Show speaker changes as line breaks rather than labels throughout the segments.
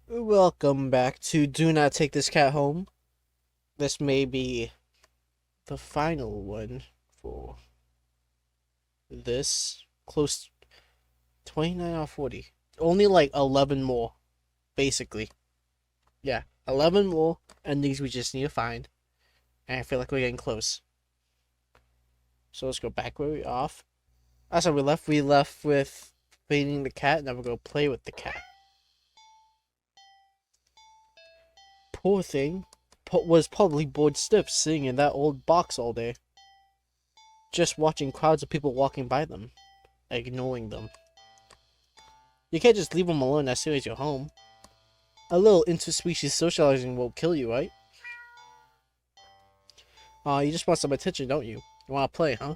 Welcome back to Do Not Take This Cat Home. This may be the final one for this. Close 29 out of 40. Only like 11 more, basically. Yeah, 11 more endings we just need to find. And I feel like we're getting close. So let's go back where we off. That's how we left. We left with feeding the cat. Now we're going to play with the cat. Poor thing was probably bored stiff sitting in that old box all day, just watching crowds of people walking by them, ignoring them. You can't just leave them alone as soon as you're home. A little interspecies socializing won't kill you, right? You just want some attention, don't you? You want to play, huh?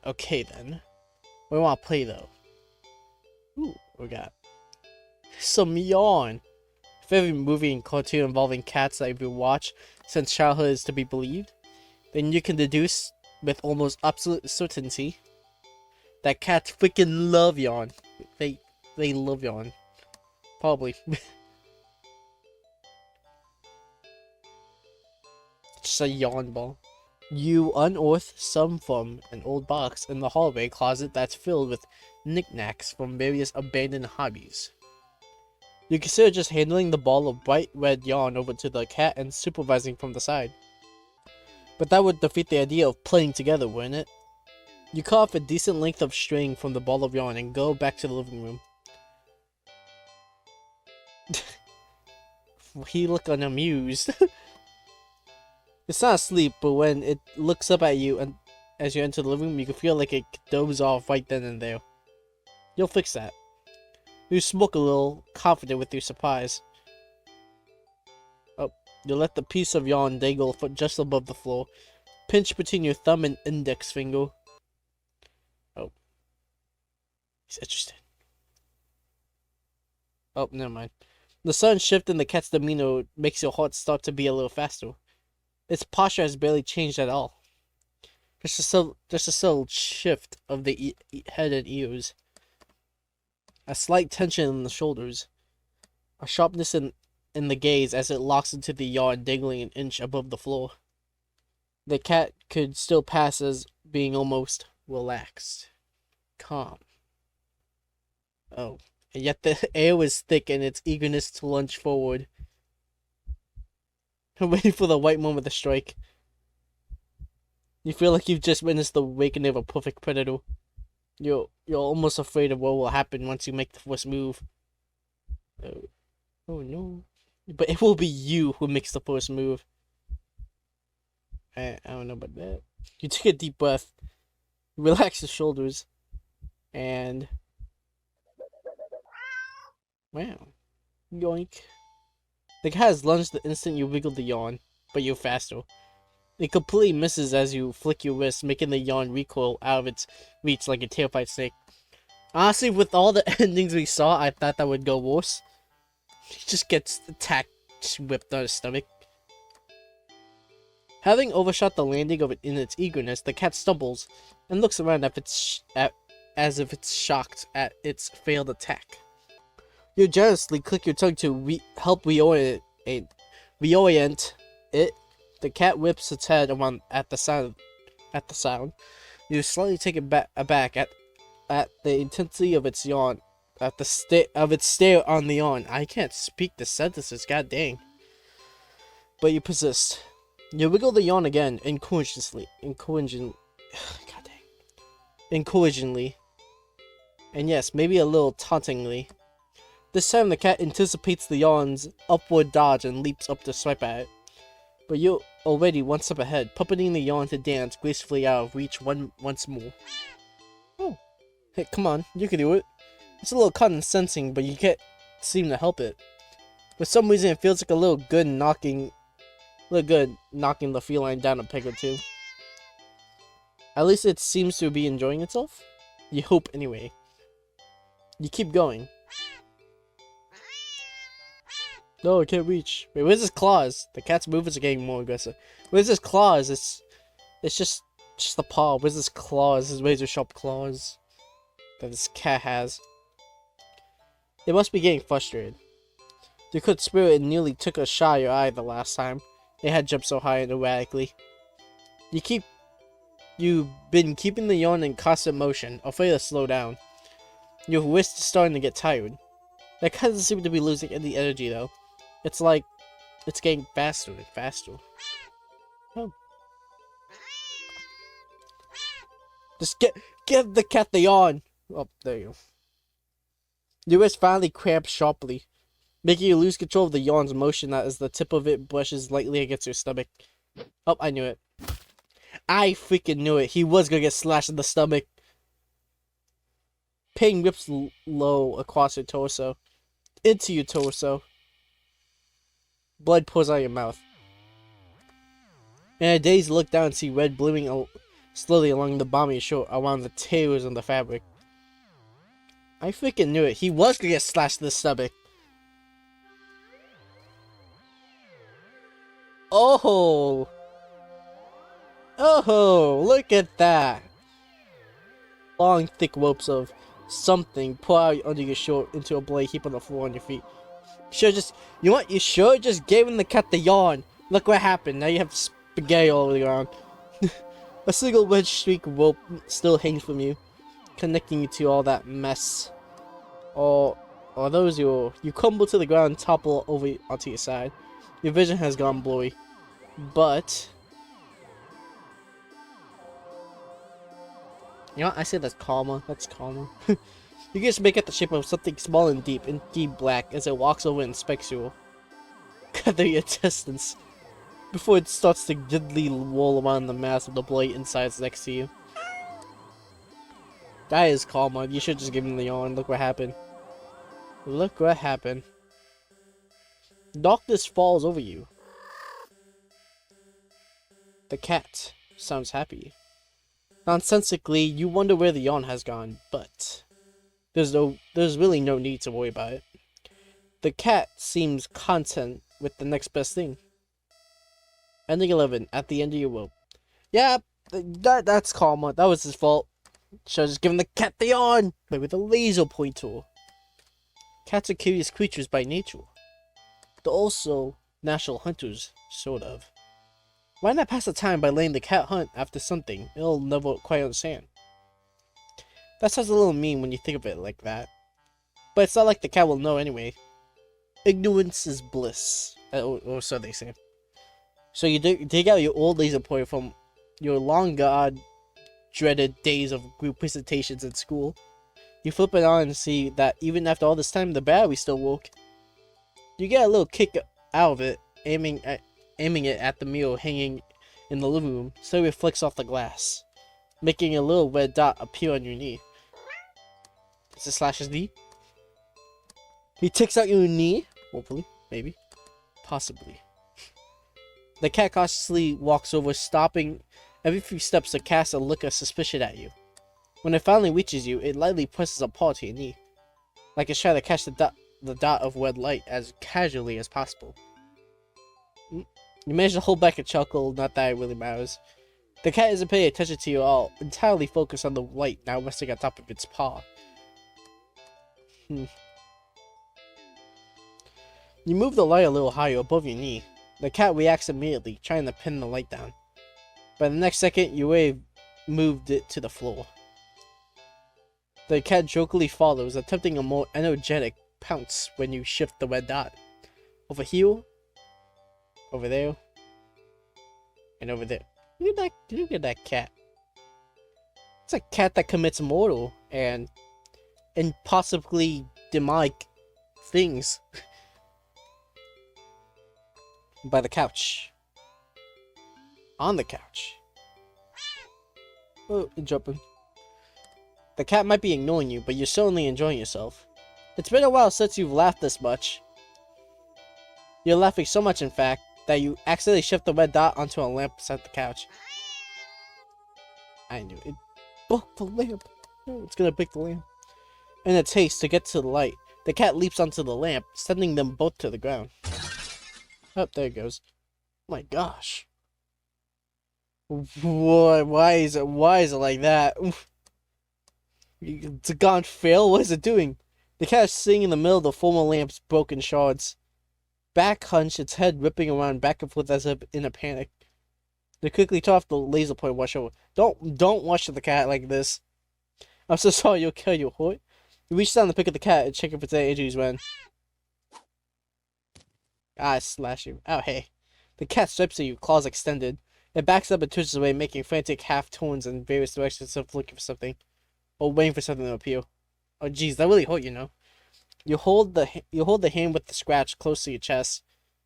Okay then. We want to play though. Ooh, we got some yawn. If every movie and cartoon involving cats that you've watched since childhood is to be believed, then you can deduce with almost absolute certainty that cats freaking love yawn. They love yawn. Probably. Just a yawn ball. You unearth some from an old box in the hallway closet that's filled with knickknacks from various abandoned hobbies. You consider just handling the ball of bright red yarn over to the cat and supervising from the side. But that would defeat the idea of playing together, wouldn't it? You cut off a decent length of string from the ball of yarn and go back to the living room. He looked unamused. It's not asleep, but when it looks up at you and as you enter the living room, you can feel like it dozes off right then and there. You'll fix that. You smoke a little, confident with your surprise. Oh, you let the piece of yarn dangle just above the floor. Pinch between your thumb and index finger. Oh. He's interested. Oh, never mind. The sudden shift in the cat's demeanor makes your heart start to beat a little faster. Its posture has barely changed at all. Just a subtle shift of the head and ears. A slight tension in the shoulders. A sharpness in the gaze as it locks into the yarn dangling an inch above the floor. The cat could still pass as being almost relaxed. Calm. Oh. And yet the air was thick in its eagerness to lunge forward. Waiting for the right moment to strike. You feel like you've just witnessed the awakening of a perfect predator. You're almost afraid of what will happen once you make the first move. Oh no. But it will be you who makes the first move. I don't know about that. You take a deep breath. Relax your shoulders. And... wow. Yoink. The cat has lunged the instant you wiggle the yarn, but you're faster. It completely misses as you flick your wrist, making the yarn recoil out of its reach like a terrified snake. Honestly, with all the endings we saw, I thought that would go worse. He just gets attacked, whipped on his stomach. Having overshot the landing of it in its eagerness, the cat stumbles and looks around as if it's shocked at its failed attack. You generously click your tongue to help reorient it. The cat whips its head around at the sound. You slightly taken aback at the intensity of its yawn, at the its stare on the yawn. I can't speak the sentences, god dang. But you persist. You wiggle the yawn again, encouragingly, god dang, encouragingly, and yes, maybe a little tauntingly. This time the cat anticipates the yawn's upward dodge and leaps up to swipe at it. But you're already one step ahead, puppeting the yawn to dance gracefully out of reach once more. Oh. Hey, come on, you can do it. It's a little condescending, but you can't seem to help it. For some reason, it feels like a little good knocking the feline down a peg or two. At least it seems to be enjoying itself. You hope anyway. You keep going. No, I can't reach. Wait, where's his claws? The cat's movements are getting more aggressive. Where's his claws? It's just the paw. Where's his claws? His razor sharp claws that this cat has. They must be getting frustrated. The good spirit nearly took a shot at your eye the last time. It had jumped so high and erratically. You've been keeping the yawn in constant motion, afraid to slow down. Your wrist is starting to get tired. That cat doesn't seem to be losing any energy though. It's like it's getting faster and faster. Oh. Just give the cat the yawn. Oh, there you go. Your wrist finally cramps sharply, making you lose control of the yawn's motion as the tip of it brushes lightly against your stomach. Oh, I knew it. I freaking knew it. He was gonna get slashed in the stomach. Pain rips low across your torso. Into your torso. Blood pours out your mouth. In a daze, you look down and see red blooming slowly along the bottom of your shirt around the tears on the fabric. I freaking knew it. He was gonna get slashed in the stomach. Oh! Oh! Look at that! Long, thick ropes of something pour out under your shirt into a bloody heap on the floor on your feet. You know what? You sure just gave him the cat the yawn. Look what happened. Now you have spaghetti all over the ground. A single wedge streak rope still hangs from you, connecting you to all that mess. Or those you crumble to the ground and topple over onto your side. Your vision has gone blurry. But you know what? I say that's calmer. That's calmer. You just make out the shape of something small and deep black as it walks over and inspects you. Gather your distance before it starts to gently roll around the mass of the bloody insides next to you. That is calmer. You should just give him the yawn. Look what happened. Look what happened. Darkness falls over you. The cat sounds happy. Nonsensically, you wonder where the yawn has gone, but there's really no need to worry about it. The cat seems content with the next best thing. Ending 11, at the end of your rope. Yeah, that's calmer. That was his fault. Should've just given the cat the yawn, but with a laser pointer. Cats are curious creatures by nature. They're also natural hunters, sort of. Why not pass the time by letting the cat hunt after something it'll never quite understand? That sounds a little mean when you think of it like that. But it's not like the cat will know anyway. Ignorance is bliss, or so they say. So you dig out your old laser pointer from your long dreaded days of group presentations in school. You flip it on and see that even after all this time, the battery still works. You get a little kick out of it, aiming it at the mirror hanging in the living room, so it reflects off the glass, making a little red dot appear on your knee. Is it Slash's knee? He takes out your knee, hopefully, maybe, possibly. The cat cautiously walks over, stopping every few steps to cast a look of suspicion at you. When it finally reaches you, it lightly presses a paw to your knee, like it's trying to catch the dot of red light as casually as possible. You manage to hold back a chuckle, not that it really matters. The cat isn't paying attention to you at all, entirely focused on the light now resting on top of its paw. You move the light a little higher above your knee. The cat reacts immediately, trying to pin the light down. But the next second, you moved it to the floor. The cat jokingly follows, attempting a more energetic pounce when you shift the red dot. Over here, over there, and over there. Look at that cat. It's a cat that commits mortal and possibly demonic things. By the couch. On the couch. Oh, you're jumping. The cat might be ignoring you, but you're certainly enjoying yourself. It's been a while since you've laughed this much. You're laughing so much, in fact, that you accidentally shift the red dot onto a lamp beside the couch. I knew it. Broke the lamp. Oh, it's gonna break the lamp. In its haste to get to the light, the cat leaps onto the lamp, sending them both to the ground. Oh, there it goes. Oh my gosh. Why is it like that? It's a gone fail? What is it doing? The cat is sitting in the middle of the formal lamp's broken shards. Back hunched, its head whipping around back and forth as if in a panic. They quickly turn off the laser point washer. Don't wash the cat like this. I'm so sorry, you'll kill your heart. You reach down to pick up the cat and check if it's any injuries when... I slash you. Oh, hey. The cat swipes at you, claws extended. It backs up and twitches away, making frantic half-turns in various directions as if looking for something. Or waiting for something to appear. Oh, jeez, that really hurt, you know. You hold the hand with the scratch close to your chest.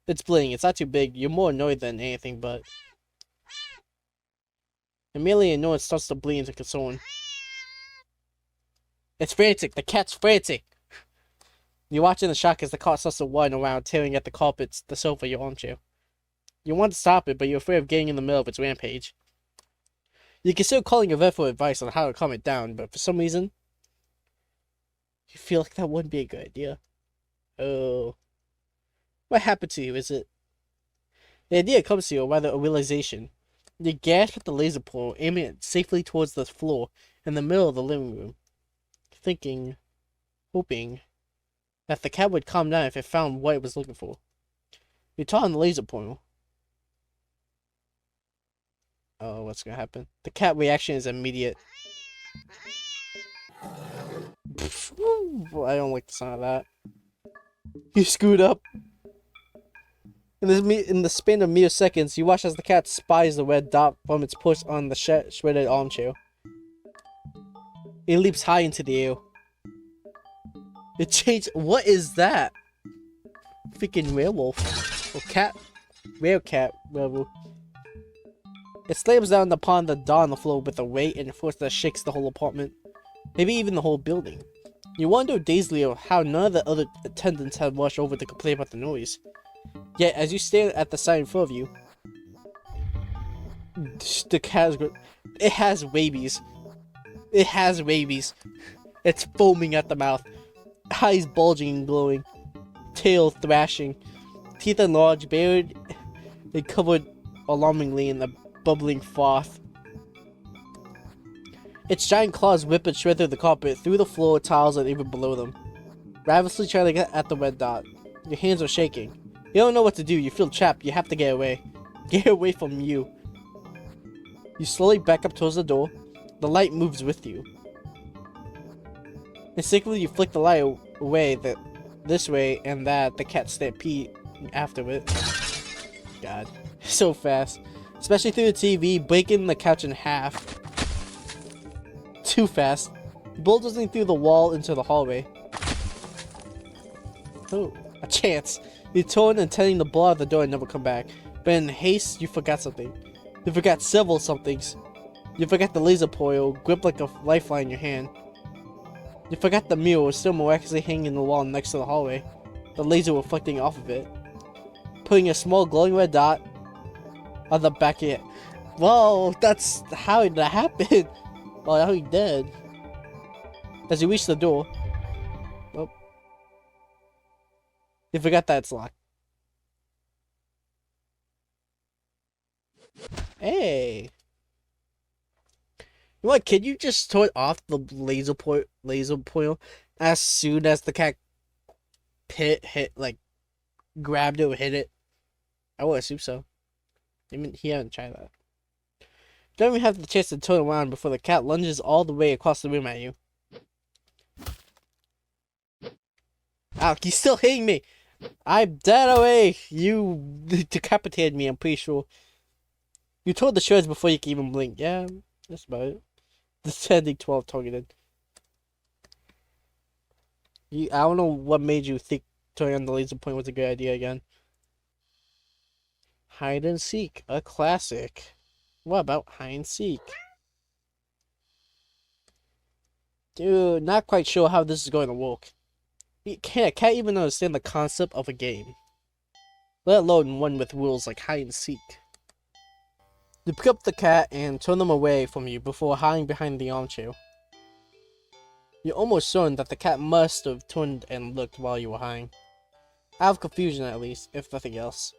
It's bleeding. It's not too big. You're more annoyed than anything, but... Immediately, annoyance starts to bleed into concern. It's frantic. The cat's frantic. You're watching the shock as the cat starts to run around, tearing at the carpets, the sofa, your armchair. You want to stop it, but you're afraid of getting in the middle of its rampage. You consider calling a vet for advice on how to calm it down, but for some reason, you feel like that wouldn't be a good idea. Oh. What happened to you, is it? The idea comes to you, or rather a realization. You gasp at the laser pointer, aiming it safely towards the floor in the middle of the living room. Thinking, hoping, that the cat would calm down if it found what it was looking for. You turn on the laser pointer. Oh, what's gonna happen? The cat reaction is immediate. I don't like the sound of that. You screwed up. In the span of mere seconds, you watch as the cat spies the red dot from its perch on the shredded armchair. It leaps high into the air. It changed. What is that? Freaking werewolf. Or cat. Werecat. Werewolf. It slams down upon the dot on the floor with a weight and force that shakes the whole apartment. Maybe even the whole building. You wonder dazedly of how none of the other attendants had rushed over to complain about the noise. Yet, as you stare at the sign in front of you, the cat is... It has rabies. It has rabies. It's foaming at the mouth. Eyes bulging and glowing. Tail thrashing. Teeth enlarged, buried and covered alarmingly in the bubbling froth. Its giant claws whip and shred through the carpet, through the floor, tiles, and even below them. Ravenously trying to get at the red dot. Your hands are shaking. You don't know what to do. You feel trapped. You have to get away. Get away from you. You slowly back up towards the door. The light moves with you. Instinctively, you flick the light away this way and that. The cat stampede after it. God. So fast. Especially through the TV, breaking the couch in half. Too fast. Bulldozing through the wall into the hallway. Oh, a chance. You turn intending to blow out the door and never come back. But in haste, you forgot something. You forgot several somethings. You forgot the laser pointer, gripped like a lifeline in your hand. You forgot the mirror, still miraculously hanging in the wall next to the hallway. The laser reflecting off of it. Putting a small glowing red dot on the back of it. Whoa, that's how that happened. Well, how he dead. As you reach the door. Oh. You forgot that it's locked. Hey. You know what, can you just turn off the laser pointer as soon as the cat grabbed it or hit it? I would assume so. I mean, he hasn't tried that. Don't even have the chance to turn around before the cat lunges all the way across the room at you. Ow, he's still hitting me! I'm dead away! You decapitated me, I'm pretty sure. You tore the shreds before you can even blink. Yeah, that's about it. Descending 12 targeted. I don't know what made you think turning on the laser point was a good idea again. Hide and seek, a classic. What about hide and seek? Dude, not quite sure how this is going to work. I can't even understand the concept of a game. Let alone one with rules like hide and seek. You pick up the cat and turn them away from you before hiding behind the armchair. You're almost certain that the cat must have turned and looked while you were hiding. Out of confusion at least, if nothing else.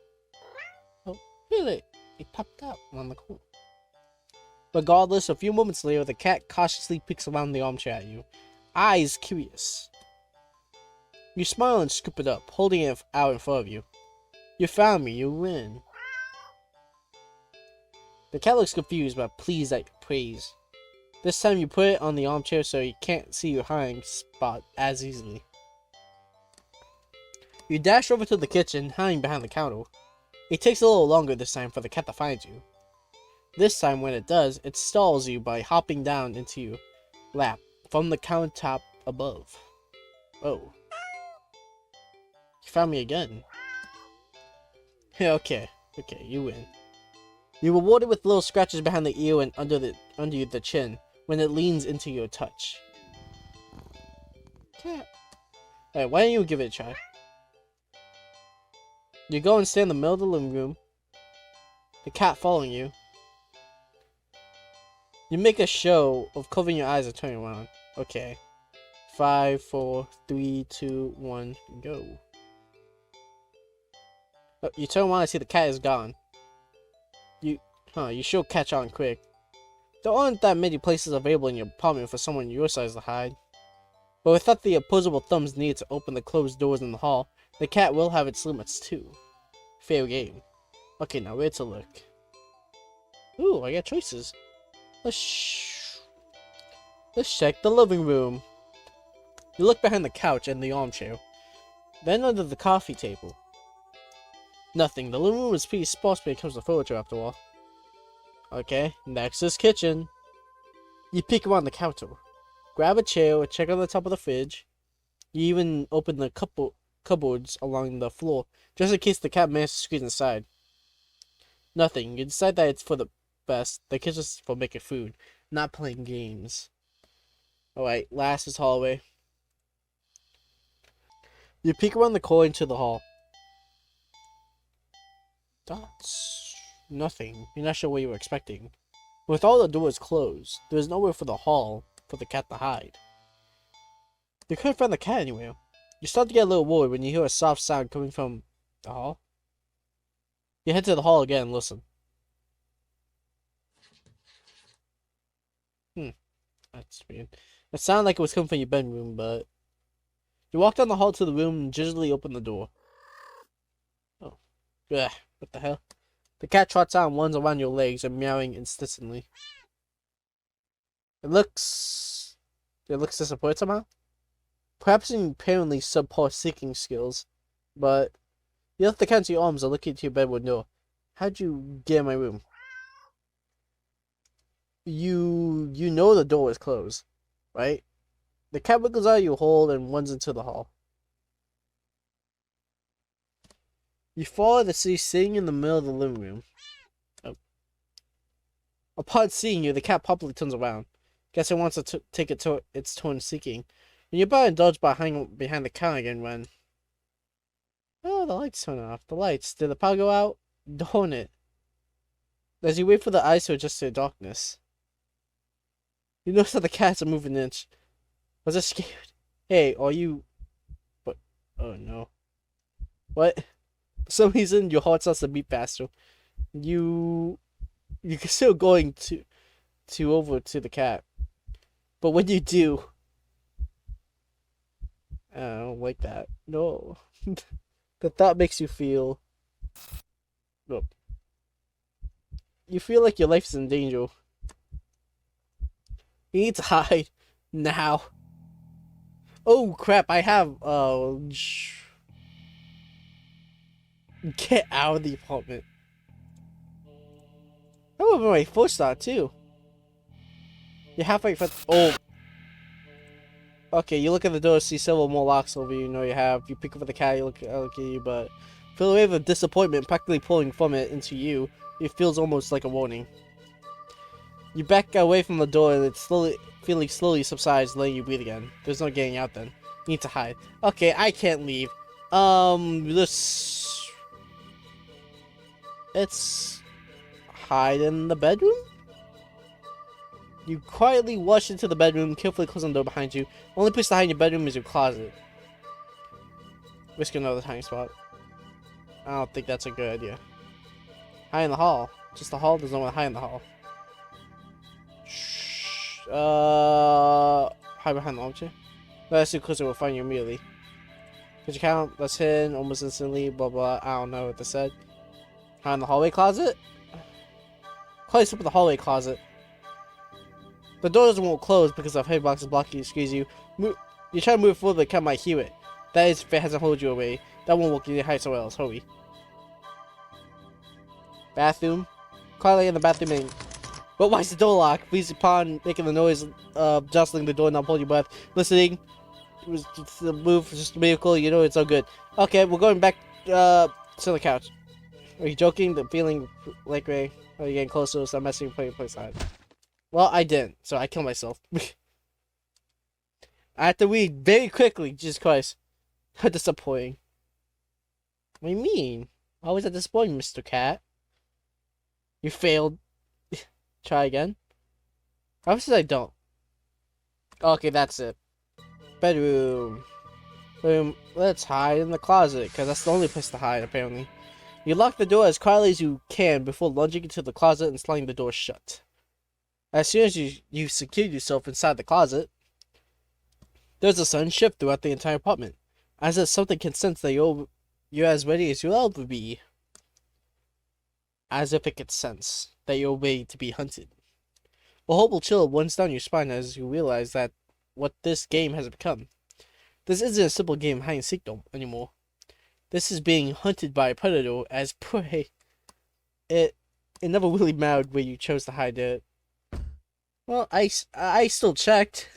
Oh, really? It popped out on the corner. Regardless, a few moments later, the cat cautiously peeks around the armchair at you. Eyes curious. You smile and scoop it up, holding it out in front of you. You found me, you win. The cat looks confused but pleased at your praise. This time you put it on the armchair so he can't see your hiding spot as easily. You dash over to the kitchen, hiding behind the counter. It takes a little longer this time for the cat to find you. This time when it does, it stalls you by hopping down into your lap from the countertop above. Oh. You found me again. Okay, you win. You're rewarded with little scratches behind the ear and under the chin when it leans into your touch. Cat. Alright, why don't you give it a try? You go and stand in the middle of the living room. The cat following you. You make a show of covering your eyes and turning around. Okay. 5, 4, 3, 2, 1, go. Oh, you turn around and see the cat is gone. You sure catch on quick. There aren't that many places available in your apartment for someone your size to hide. But without the opposable thumbs needed to open the closed doors in the hall, the cat will have its limits too. Fair game. Okay, now where to look? Ooh, I got choices. Let's check the living room. You look behind the couch and the armchair. Then under the coffee table. Nothing. The living room is pretty sparse when it comes to furniture after all. Okay, next is kitchen. You peek around the counter. Grab a chair or check on the top of the fridge. You even open the cupboards along the floor, just in case the cat manages to squeeze inside. Nothing. You decide that it's for the best. The kitchen's for making food, not playing games. Alright, last is hallway. You peek around the corner into the hall. That's nothing. You're not sure what you were expecting. With all the doors closed, there's nowhere for the hall for the cat to hide. You couldn't find the cat anywhere. You start to get a little worried when you hear a soft sound coming from the hall. You head to the hall again and listen. That's weird. It sounded like it was coming from your bedroom, but... You walk down the hall to the room and gingerly open the door. Oh. Ugh, what the hell? The cat trots out and runs around your legs and meowing incessantly. It looks disappointed somehow. Perhaps in apparently subpar seeking skills, but you left the cat into your arms and look into your bedroom door. How'd you get in my room? You know the door is closed, right? The cat wiggles out of your hold and runs into the hall. You follow the sea sitting in the middle of the living room. Oh. Upon seeing you, the cat promptly turns around. Guess it wants to take its turn seeking. And you're about to dodge behind the counter again when... Oh, the lights turn off. The lights. Did the power go out? Darn it. As you wait for the eyes to adjust to the darkness, you notice that the cat's a moving inch. Was it scared? Hey, are you... What? Oh, no. What? For some reason, your heart starts to beat faster. You're still going to over to the cat. But when you do... I don't like that. No. The thought makes you feel... Nope. You feel like your life is in danger. You need to hide. Now. Oh crap, I have... Get out of the apartment. That would have been my first thought too. You're halfway for... Oh. Okay, you look at the door, see several more locks over you. You know you have. You pick up the cat, you look at you, but feel a wave of disappointment practically pulling from it into you. It feels almost like a warning. You back away from the door, and it feeling slowly subsides, letting you breathe again. There's no getting out then. You need to hide. Okay, I can't leave. Let's hide in the bedroom? You quietly rush into the bedroom, carefully closing the door behind you. The only place to hide in your bedroom is your closet. Risk another hiding spot. I don't think that's a good idea. Hide in the hall. Just the hall? There's no one to hide in the hall. Hide behind the armchair. That's too close, it will find you immediately. Could you count? That's hidden almost instantly. Blah blah. I don't know what they said. Hide in the hallway closet. Close up in the hallway closet. The doors won't close because of hitboxes blocking. Excuse you. You try to move forward, the cat might hear it. That is if it hasn't hold you away. That won't work. You need to hide somewhere else. Hurry. Bathroom. Quietly in the bathroom and... But why is the door locked? Please upon making the noise, jostling the door, not hold your breath. Listening. It was just a move, just a miracle, you know it's all good. Okay, we're going back, to the couch. Are you joking? The feeling like Ray. Are you getting closer? So I'm messing with playing place side. Well, I didn't, so I killed myself. I have to read very quickly, Jesus Christ. How disappointing. What do you mean? Why was that disappointing, Mr. Cat? You failed. Try again. Obviously I don't. Okay, that's it. Bedroom. Let's hide in the closet, because that's the only place to hide, apparently. You lock the door as quietly as you can before lunging into the closet and slamming the door shut. As soon as you secured yourself inside the closet, there's a sudden shift throughout the entire apartment, as if something can sense that you're as ready as you'll ever be. As if it could sense that you're ready to be hunted. A horrible chill runs down your spine as you realize that what this game has become. This isn't a simple game of hide and seek anymore. This is being hunted by a predator as prey. It never really mattered where you chose to hide it. Well, I still checked.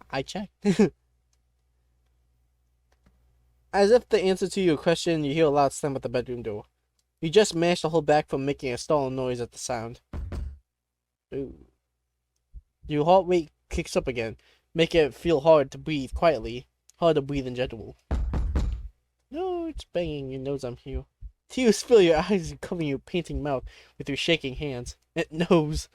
I checked. As if the answer to your question, you hear a loud slam at the bedroom door. You just managed to hold back from making a startled noise at the sound. Ooh. Your heart rate kicks up again, making it feel hard to breathe quietly, hard to breathe in general. No, it's banging your nose, I'm here. Tears fill your eyes and cover your painting mouth with your shaking hands. It knows.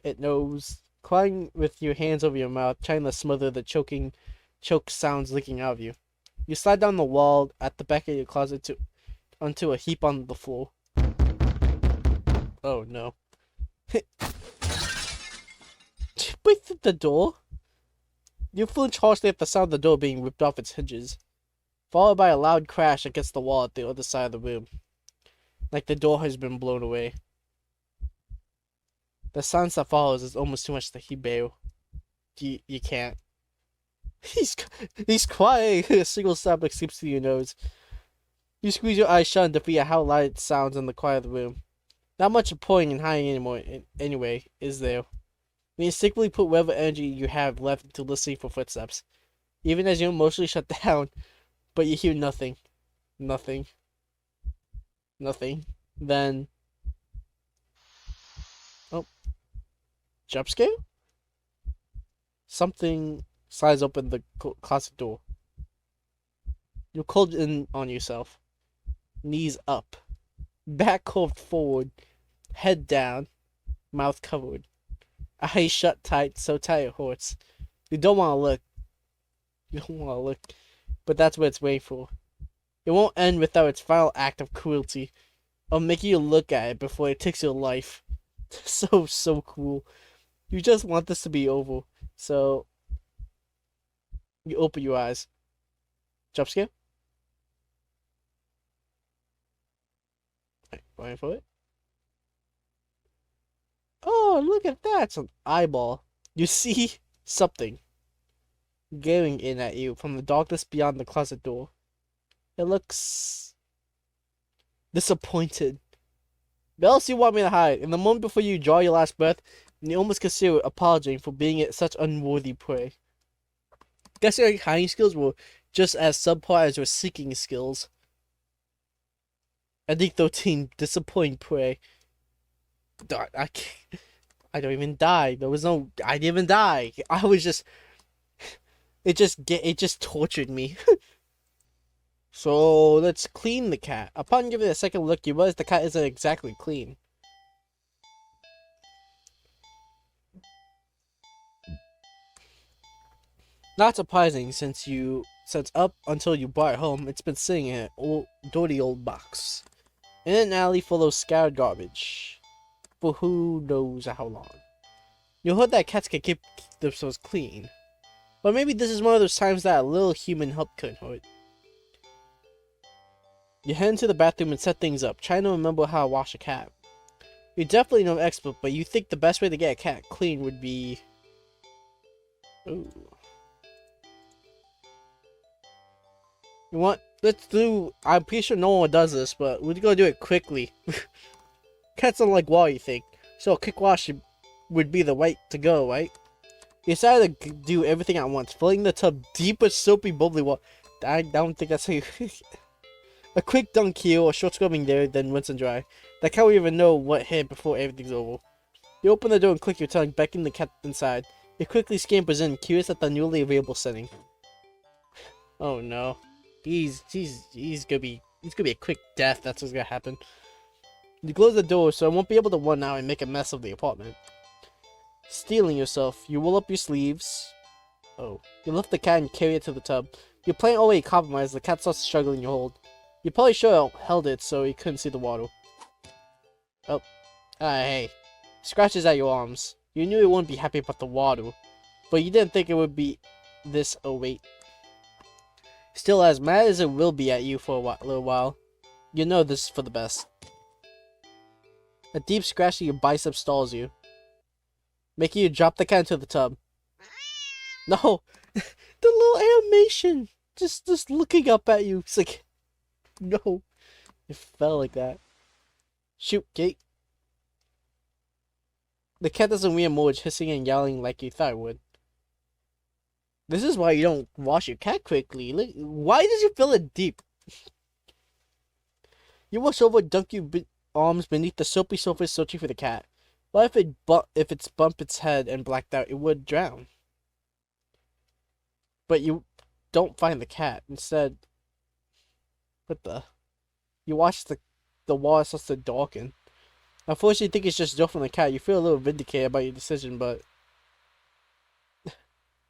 It knows. Crying with your hands over your mouth, trying to smother the choke sounds leaking out of you. You slide down the wall at the back of your closet onto a heap on the floor. Oh no. Break through the door? You flinch harshly at the sound of the door being ripped off its hinges, followed by a loud crash against the wall at the other side of the room, like the door has been blown away. The silence that follows is almost too much to hear, bear. You can't. He's crying. A single sob escapes through your nose. You squeeze your eyes shut to feel how loud it sounds in the quiet of the room. Not much point in hiding anymore, anyway, is there? You instinctively put whatever energy you have left into listening for footsteps, even as you emotionally shut down, but you hear nothing. Nothing. Nothing. Then... Oh. Jump scare? Something slides open the closet door. You're called in on yourself. Knees up. Back curved forward. Head down. Mouth covered. Eyes shut tight, so tight it hurts. You don't want to look. You don't want to look. But that's what it's waiting for. It won't end without its final act of cruelty. Of making you look at it before it takes your life. So cool. You just want this to be over. So... you open your eyes. Jump scare? Alright, going for it. Oh, look at that! It's an eyeball. You see something glaring in at you from the darkness beyond the closet door. It looks disappointed. What else do you want me to hide? In the moment before you draw your last breath, you almost consider apologizing for being such unworthy prey. Guess your hiding skills were just as subpar as your seeking skills. I think 13, disappointing prey. I don't even die. I didn't even die. I was just... It just tortured me. So, let's clean the cat. Upon giving it a second look, you realize the cat isn't exactly clean. Not surprising, since up until you brought it home, it's been sitting in an dirty old box. In an alley full of scattered garbage. For who knows how long. You heard that cats can keep themselves clean. But maybe this is one of those times that a little human help couldn't hurt. You head into the bathroom and set things up, trying to remember how to wash a cat. You're definitely no expert, but you think the best way to get a cat clean would be... Ooh. You want... Let's do... I'm pretty sure no one does this, but we're gonna do it quickly. Cats don't like water, you think. So a quick wash would be the way to go, right? You decided to do everything at once, filling the tub deep with soapy, bubbly water. I don't think that's how you... A quick dunk here, or short scrubbing there, then rinse and dry. That cat will even know what hit before everything's over. You open the door and click your tongue, beckoning the cat inside. It quickly scampers in, curious at the newly available setting. Oh no. He's gonna be a quick death, that's what's gonna happen. You close the door so it won't be able to run out and make a mess of the apartment. Stealing yourself, you roll up your sleeves. Oh. You lift the cat and carry it to the tub. Your plan already compromised, the cat starts struggling your hold. You probably should have held it so he couldn't see the water. Oh. Hey. Scratches at your arms. You knew he wouldn't be happy about the water, but you didn't think it would be this await. Still, as mad as it will be at you for a little while, you know this is for the best. A deep scratch to your bicep stalls you, making you drop the cat into the tub. No! The little animation! Just looking up at you. It's like... No. It fell like that. Shoot, Kate. The cat doesn't re-emerge, hissing and yowling like you thought it would. This is why you don't wash your cat quickly. Why did you fill it deep? You wash over, dunk your arms beneath the soapy surface, searching for the cat. What if it's bumped its head and blacked out? It would drown. But you don't find the cat. Instead, what the? You watch the water starts to darken. At first you think it's just dirt from the cat. You feel a little vindicated about your decision, but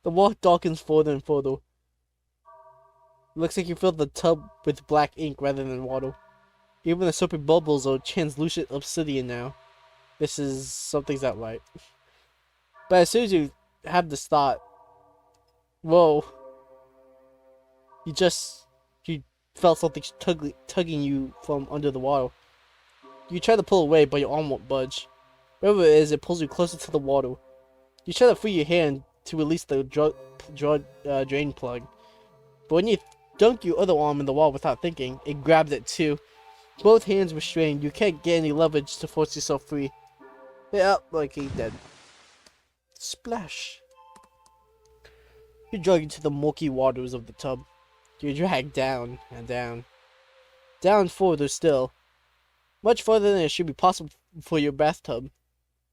the water darkens further and further. It looks like you filled the tub with black ink rather than water. Even the soapy bubbles are translucent obsidian now. Something's not right. But as soon as you have this thought, whoa, you felt something tugging you from under the water. You try to pull away, but your arm won't budge. Whatever it is, it pulls you closer to the water. You try to free your hand to release the drain plug. But when you dunk your other arm in the wall without thinking, it grabs it too. Both hands were strained. You can't get any leverage to force yourself free. Yeah, like he did. Splash. You're dragged into the murky waters of the tub. You're dragged down and down. Down further still. Much further than it should be possible for your bathtub.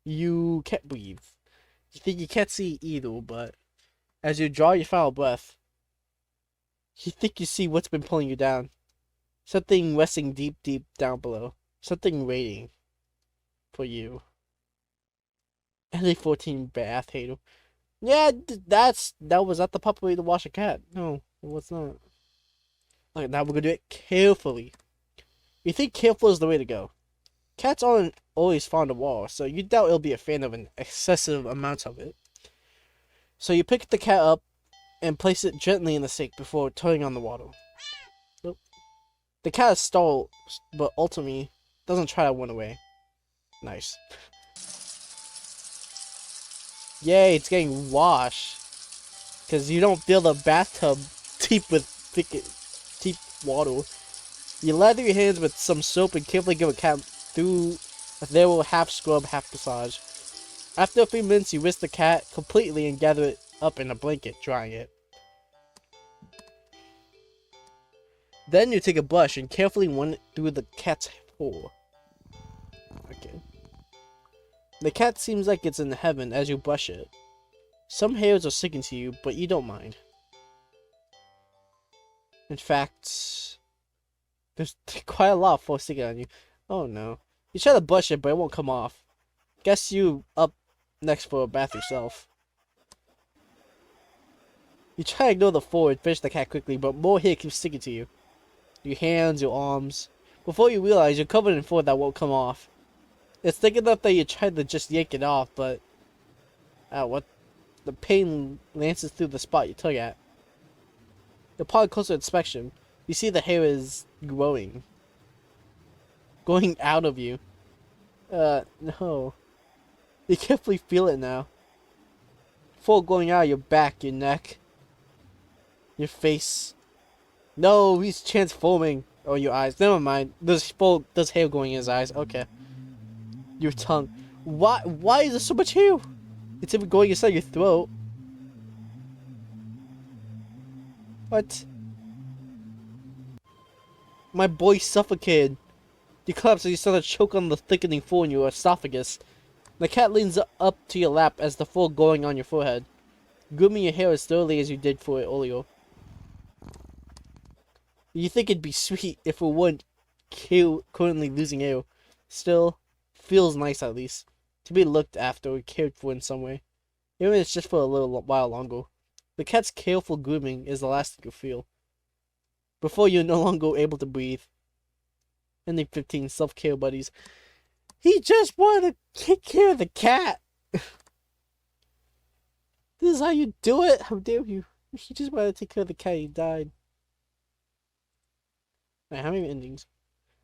You can't breathe. You think you can't see either, but as you draw your final breath, you think you see what's been pulling you down. Something resting deep, deep down below. Something waiting for you. LA14 bath hater. Yeah, that was not the proper way to wash a cat. No, it was not. Okay, now we're gonna do it carefully. You think careful is the way to go. Cats aren't always fond of water, so you doubt it'll be a fan of an excessive amount of it. So you pick the cat up and place it gently in the sink before turning on the water. Nope. The cat stalls, but ultimately doesn't try to run away. Nice. Yay, it's getting washed. Because you don't fill the bathtub deep with deep water. You lather your hands with some soap and carefully give a cat through a thorough half scrub, half massage. After a few minutes, you whisk the cat completely and gather it up in a blanket, drying it. Then you take a brush and carefully run it through the cat's hole. Okay. The cat seems like it's in heaven as you brush it. Some hairs are sticking to you, but you don't mind. In fact, there's quite a lot of fur sticking on you. Oh no. You try to brush it, but it won't come off. Guess you up next for a bath yourself. You try to ignore the fur and finish the cat quickly, but more hair keeps sticking to you. Your hands, your arms. Before you realize, you're covered in fur that won't come off. It's thick enough that you try to just yank it off, but... what? The pain lances through the spot you tug at. Upon closer inspection, you see the hair is growing. Going out of you. No. You carefully feel it now. Full going out of your back, your neck, your face. No, he's transforming. Oh, your eyes. Never mind. There's hair going in his eyes. Okay. Your tongue. Why is there so much hair? It's even going inside your throat. What? My boy suffocated. You collapse as you start to choke on the thickening fur in your esophagus. The cat leans up to your lap as the fur going on your forehead, grooming your hair as thoroughly as you did for it earlier. You think it'd be sweet if it weren't currently losing hair. Still, feels nice at least to be looked after or cared for in some way, even if it's just for a little while longer. The cat's careful grooming is the last thing you feel before you're no longer able to breathe. Ending 15 self-care buddies. He just wanted to take care of the cat. This is how you do it? How dare you? He just wanted to take care of the cat. He died. Wait, how many endings?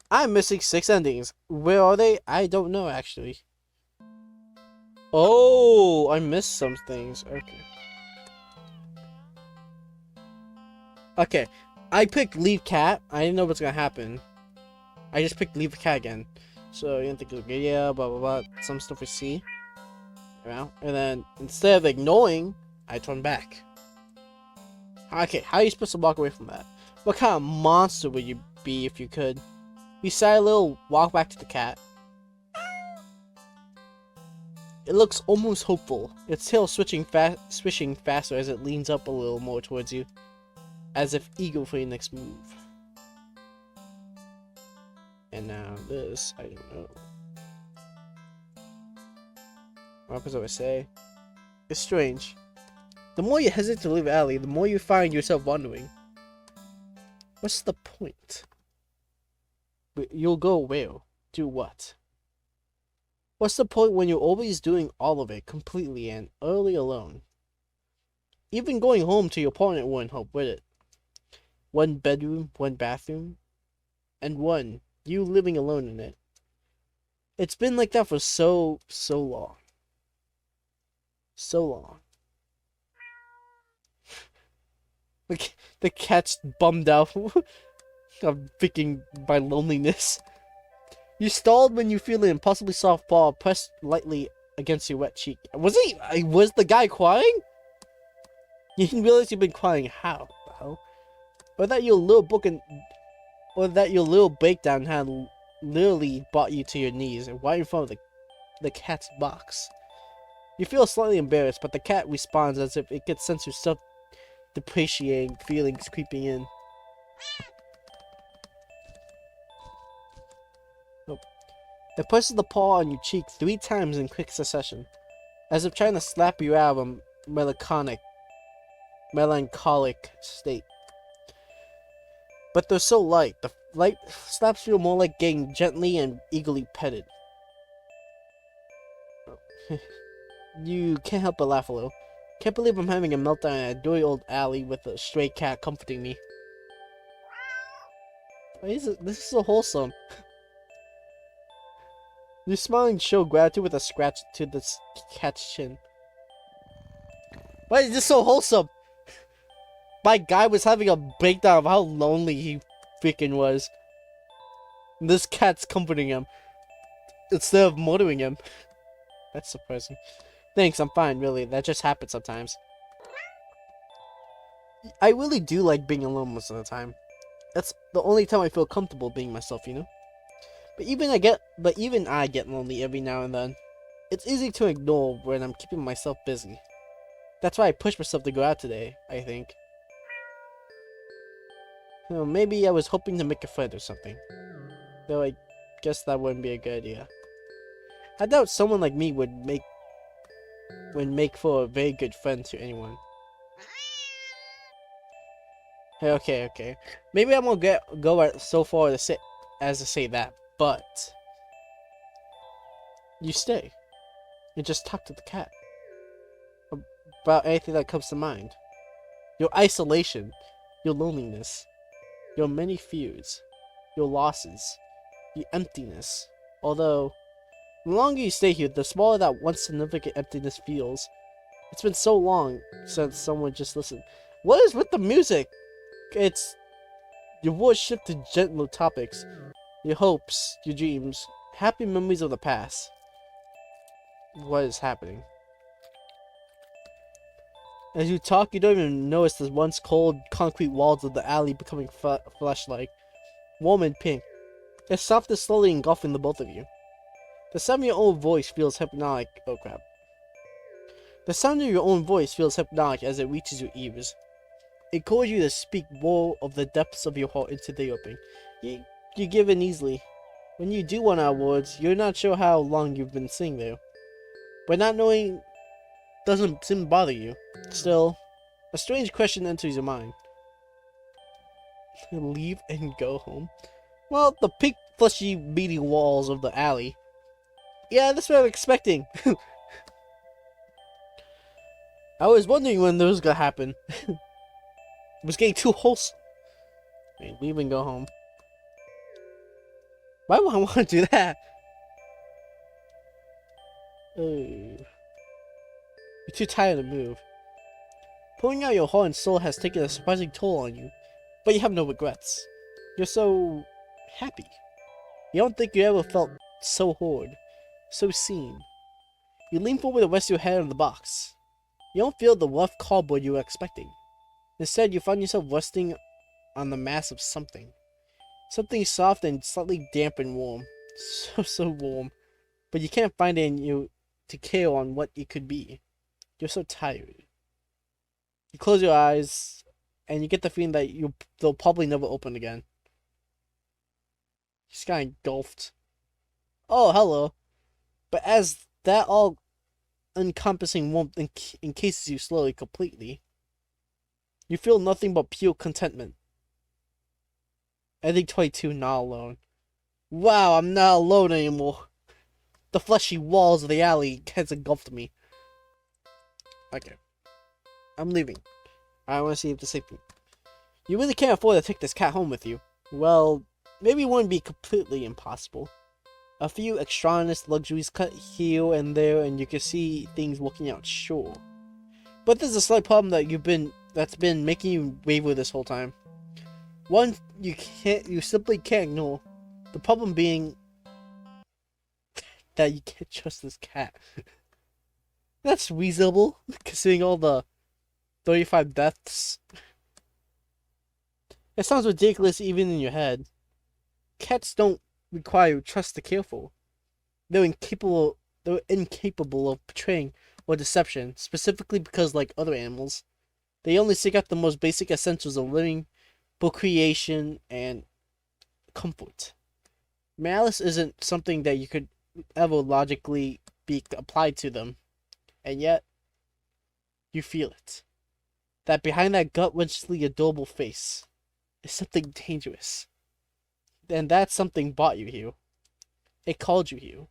I'm missing 6 endings. Where are they? I don't know, actually. Oh, I missed some things. Okay. Okay. I picked Leave Cat. I didn't know what's gonna happen. I just picked Leave the Cat again. So, you didn't think it was good, yeah, blah blah blah. Some stuff we see. Well, and then, instead of ignoring, I turn back. Okay, how are you supposed to walk away from that? What kind of monster would you be if you could? You sigh a little, walk back to the cat. It looks almost hopeful, its tail swishing faster as it leans up a little more towards you, as if eager for your next move. And now this, I don't know. What happens if I say? It's strange. The more you hesitate to leave the alley, the more you find yourself wondering. What's the point? You'll go where? Do what? What's the point when you're always doing all of it completely and utterly alone? Even going home to your partner wouldn't help with it. One bedroom, one bathroom, and you living alone in it. It's been like that for so long. So long. The cat's bummed out. I'm thinking by loneliness. You stalled when you feel an impossibly soft paw pressed lightly against your wet cheek. Was the guy crying? You didn't realize you've been crying. How the hell? Or that your little breakdown had literally brought you to your knees right in front of the cat's box. You feel slightly embarrassed, but the cat responds as if it could sense your self-depreciating feelings creeping in. Nope. It presses the paw on your cheek 3 times in quick succession, as if trying to slap you out of a melancholic state. But they're so light. The light slaps feel more like getting gently and eagerly petted. You can't help but laugh a little. Can't believe I'm having a meltdown in a dirty old alley with a stray cat comforting me. This is so wholesome. You're smiling show gratitude with a scratch to the cat's chin. Why is this so wholesome? My guy was having a breakdown of how lonely he freaking was. And this cat's comforting him instead of murdering him. That's surprising. Thanks, I'm fine, really. That just happens sometimes. I really do like being alone most of the time. That's the only time I feel comfortable being myself, you know? But even I get lonely every now and then. It's easy to ignore when I'm keeping myself busy. That's why I pushed myself to go out today, I think. You know, maybe I was hoping to make a friend or something. Though I guess that wouldn't be a good idea. I doubt someone like me would make for a very good friend to anyone. Okay. Maybe I won't go so far as to say that, but you stay and just talk to the cat. about anything that comes to mind. Your isolation, your loneliness, your many fears, your losses, the emptiness. Although, the longer you stay here, the smaller that once significant emptiness feels. It's been so long since someone just listened. What is with the music? It's your voice shift to gentler topics, your hopes, your dreams, happy memories of the past. What is happening? As you talk, you don't even notice the once cold concrete walls of the alley becoming flesh-like, warm and pink. It's soft and slowly engulfing the both of you. The sound of your own voice feels hypnotic. Oh crap. The sound of your own voice feels hypnotic as it reaches your ears. It calls you to speak more of the depths of your heart into the open. You give in easily. When you do run out of words, you're not sure how long you've been sitting there. But not knowing doesn't seem to bother you. Still, a strange question enters your mind. Leave and go home? Well, the pink, fleshy, beady walls of the alley. Yeah, that's what I'm expecting. I was wondering when this was gonna happen. It was getting too wholesome. Leave and go home. Why would I want to do that? You're too tired to move. Pulling out your heart and soul has taken a surprising toll on you, but you have no regrets. You're so happy. You don't think you ever felt so heard, so seen. You lean forward to rest your head on the box. You don't feel the rough cardboard you were expecting. Instead, you find yourself resting on the mass of something. Something soft and slightly damp and warm. So warm. But you can't find it in you to care on what it could be. You're so tired. You close your eyes, and you get the feeling that they'll probably never open again. You just got engulfed. Oh, hello. But as that all-encompassing warmth encases you slowly, completely, you feel nothing but pure contentment. Ending 22, not alone. Wow, I'm not alone anymore. The fleshy walls of the alley has engulfed me. Okay. I'm leaving. I want to see if this sleeping. You really can't afford to take this cat home with you. Well, maybe it wouldn't be completely impossible. A few extraneous luxuries cut here and there, and you can see things working out, sure. But there's a slight problem that's been making you waver this whole time. One you simply can't ignore. The problem being that you can't trust this cat. That's reasonable, considering all the 35 deaths. It sounds ridiculous even in your head. Cats don't require trust to care for. They're incapable of betraying or deception, specifically because, like other animals, they only seek out the most basic essentials of living, procreation, and comfort. Malice isn't something that you could ever logically be applied to them, and yet you feel it. That behind that gut-wrenchingly adorable face is something dangerous. And that something brought you here. It called you here.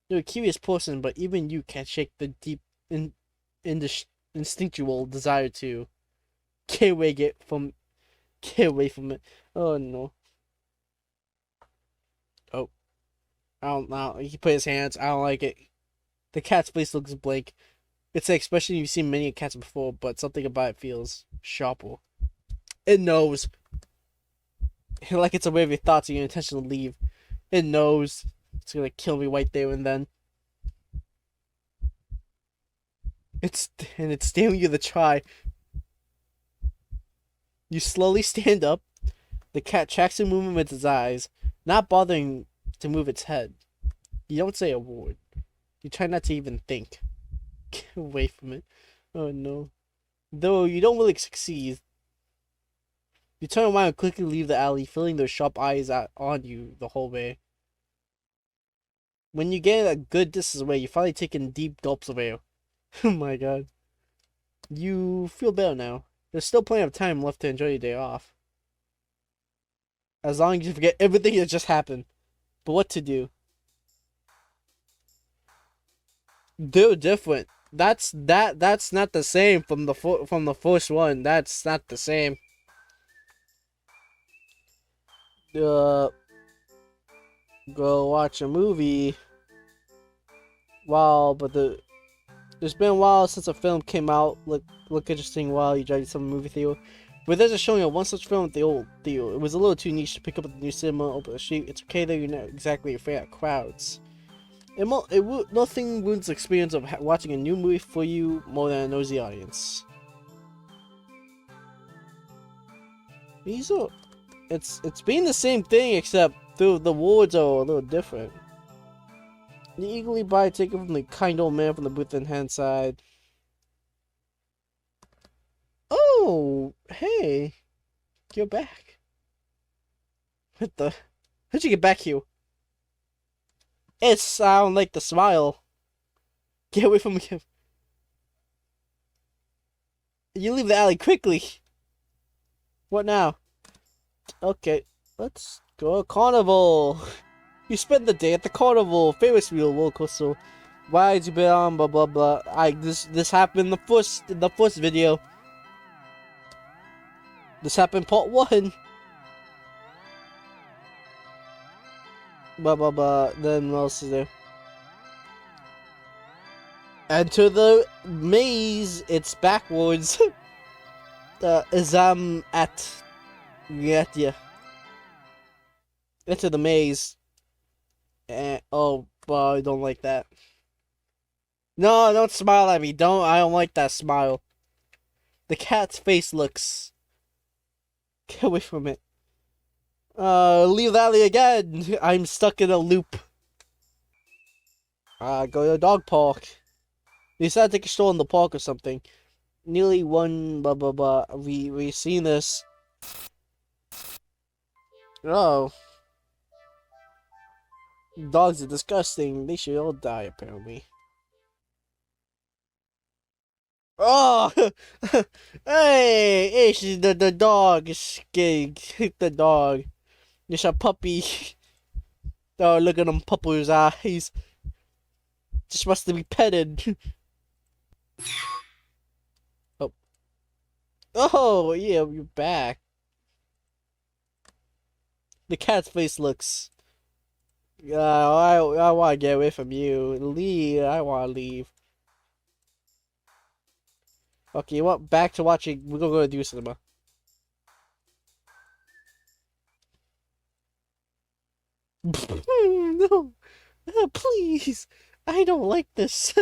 You're a curious person, but even you can't shake the deep, instinctual desire to get away from it. Oh no. Oh. I don't know. He put his hands. I don't like it. The cat's face looks blank. It's an expression you've seen many cats before, but something about it feels sharper. It knows. Like it's aware of your thoughts and your intention to leave. It knows. It's gonna kill me right there and then. It's daring you to try. You slowly stand up. The cat tracks the movement with its eyes, not bothering to move its head. You don't say a word. You try not to even think. Get away from it. Oh no. Though you don't really succeed. You turn around and quickly leave the alley, feeling their sharp eyes on you the whole way. When you get a good distance away, you finally take in deep gulps of air. Oh my god. You feel better now. There's still plenty of time left to enjoy your day off. As long as you forget everything that just happened. But what to do? They're different. That's not the same from the first one. That's not the same. Uh, go watch a movie. Wow, but there's been a while since a film came out. Look interesting while you drive some movie theater. But there's a showing of one such film at the old theater. It was a little too niche to pick up at the new cinema open the street. It's okay though you're not exactly afraid of crowds. Nothing ruins the experience of watching a new movie for you more than a nosy audience. It's been the same thing except the words are a little different. You eagerly buy a ticket from the kind old man from the booth in hand side. Oh, hey, you're back. What the? How'd you get back here? It sound like the smile. Get away from me. You leave the alley quickly. What now? Okay, let's go to carnival. You spend the day at the carnival, Ferris wheel, roller coaster. Rides you been on, blah blah blah. This happened in the first video. This happened part 1. Blah blah blah. Then what else is there? Enter the maze. It's backwards. As I'm at. Yeah. Enter the maze. Oh, I don't like that. No, don't smile at me. I don't like that smile. The cat's face looks. Get away from it. Leave the alley again. I'm stuck in a loop. Go to the dog park. You decided to take a stroll in the park or something. Nearly one blah blah blah. We seen this. Oh. Dogs are disgusting. They should all die, apparently. Oh! Hey, she's the dog is gay. The dog. It's a puppy. Oh, look at them puppy's eyes. Just wants to be petted. Oh. Oh, yeah, you're back. The cat's face looks. I want to get away from you. Leave. I want to leave. Okay, you want back to watching? We're gonna go to do cinema. No, please. I don't like this.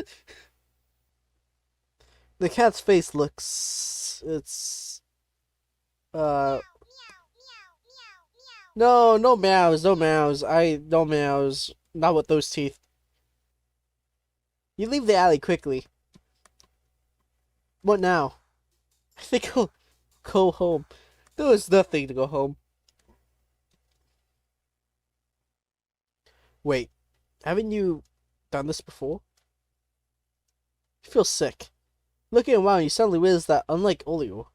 The cat's face looks. It's. No, no meows, no meows. No meows. Not with those teeth. You leave the alley quickly. What now? I think I'll go home. There was nothing to go home. Wait, haven't you done this before? You feel sick. Looking around, you suddenly realize that, unlike Olio,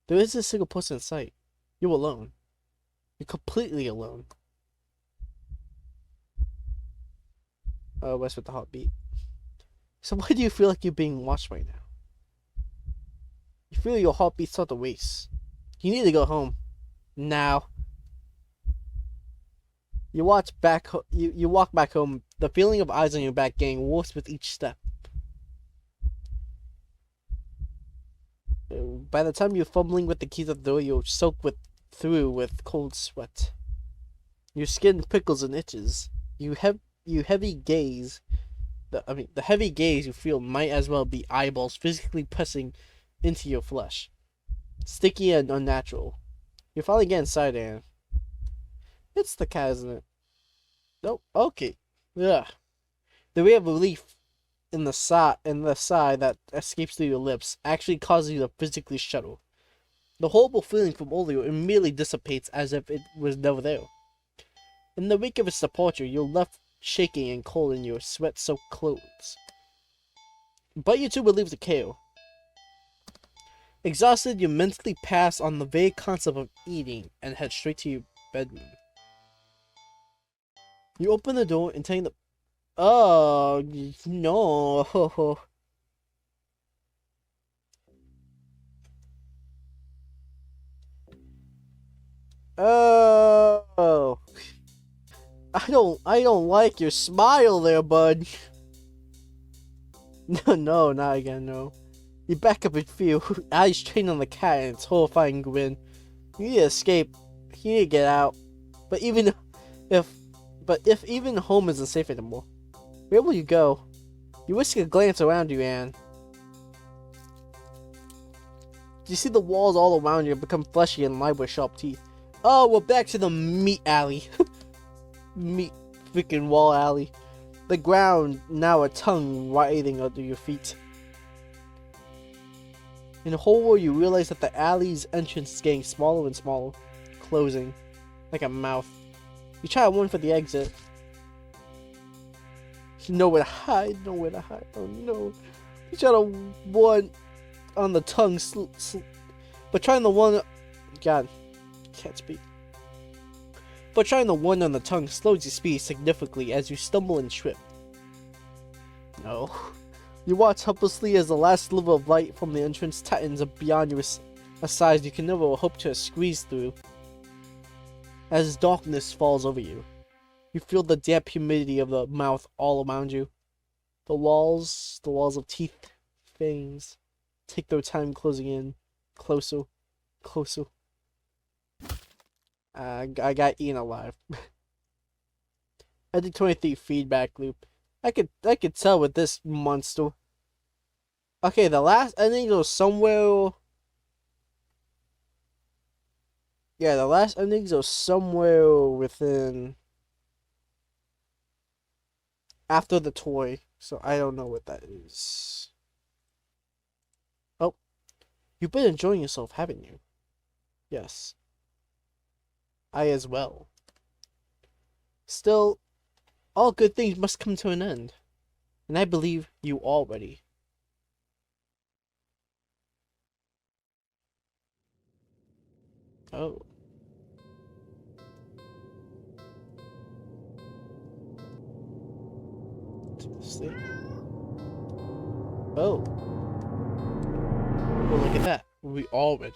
there isn't a single person in sight. You're alone. You're completely alone. Oh, what's with the heartbeat? So why do you feel like you're being watched right now? You feel your heartbeat start to race. You need to go home. Now. You walk back home, the feeling of eyes on your back getting worse with each step. By the time you're fumbling with the keys of the door, you're soaked through with cold sweat. Your skin prickles and itches. You heavy gaze. The heavy gaze you feel might as well be eyeballs physically pressing into your flesh. Sticky and unnatural. You're finally getting inside there. It's the cat, isn't it? Nope. Okay. Ugh. The ray of relief in the sigh that escapes through your lips actually causes you to physically shudder. The horrible feeling from earlier immediately dissipates as if it was never there. In the wake of its departure, you're left shaking and cold in your sweat-soaked clothes. But you too will leave the care. Exhausted, you mentally pass on the vague concept of eating and head straight to your bedroom. You open the door, intending the... Oh, no. Oh, I don't like your smile there, bud. No, not again, no. You back up and feel eyes trained on the cat and its horrifying grin. You need to escape. You need to get out. But if even home isn't safe anymore, where will you go? You risk a glance around you, Anne. You see the walls all around you become fleshy and lined with sharp teeth. Oh, we're back to the meat alley. Meat freaking wall alley. The ground now a tongue writhing under your feet. In horror, you realize that the alley's entrance is getting smaller and smaller, closing like a mouth. You try one for the exit. Nowhere to hide. Oh no. You try to one on the tongue, but trying the one. God, can't speak. But trying the one on the tongue slows your speed significantly as you stumble and trip. No. You watch helplessly as the last sliver of light from the entrance tightens beyond you, a size you can never hope to squeeze through. As darkness falls over you, you feel the damp humidity of the mouth all around you. The walls of teeth, fangs, take their time closing in, closer. I got eaten alive. I did 23 feedback loop. I could tell with this monster. Okay, the last ending goes somewhere. Yeah, the last endings are somewhere within after the toy, so I don't know what that is. Oh, you've been enjoying yourself, haven't you? Yes. I as well. Still, all good things must come to an end, and I believe you already. Oh. See? Oh. Well, look at that. We already.